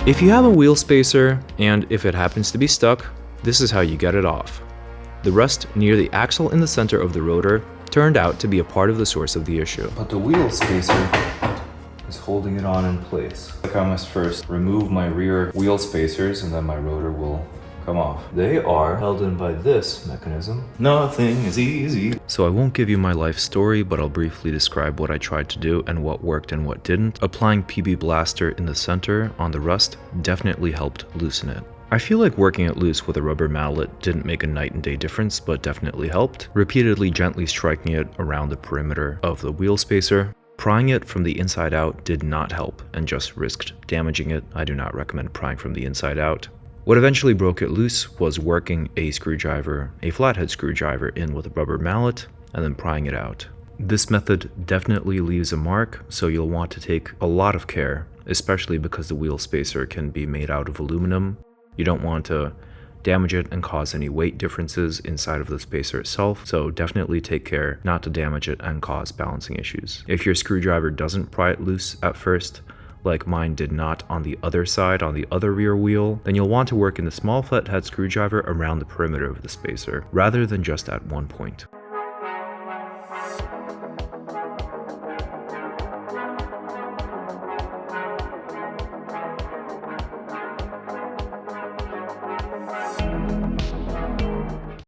If you have a wheel spacer, and if it happens to be stuck, this is how you get it off. The rust near the axle in the center of the rotor turned out to be a part of the source of the issue. But the wheel spacer is holding it on in place. Like I must first remove my rear wheel spacers and then my rotor will come off. They are held in by this mechanism. Nothing is easy. So I won't give you my life story, but I'll briefly describe what I tried to do and what worked and what didn't. Applying PB Blaster in the center on the rust definitely helped loosen it. I feel like working it loose with a rubber mallet didn't make a night and day difference, but definitely helped. Repeatedly gently striking it around the perimeter of the wheel spacer. Prying it from the inside out did not help and just risked damaging it. I do not recommend prying from the inside out. What eventually broke it loose was working a screwdriver, a flathead screwdriver, in with a rubber mallet and then prying it out. This method definitely leaves a mark, so you'll want to take a lot of care, especially because the wheel spacer can be made out of aluminum. You don't want to damage it and cause any weight differences inside of the spacer itself, so definitely take care not to damage it and cause balancing issues. If your screwdriver doesn't pry it loose at first, like mine did not on the other side, on the other rear wheel, then you'll want to work in the small flathead screwdriver around the perimeter of the spacer, rather than just at one point.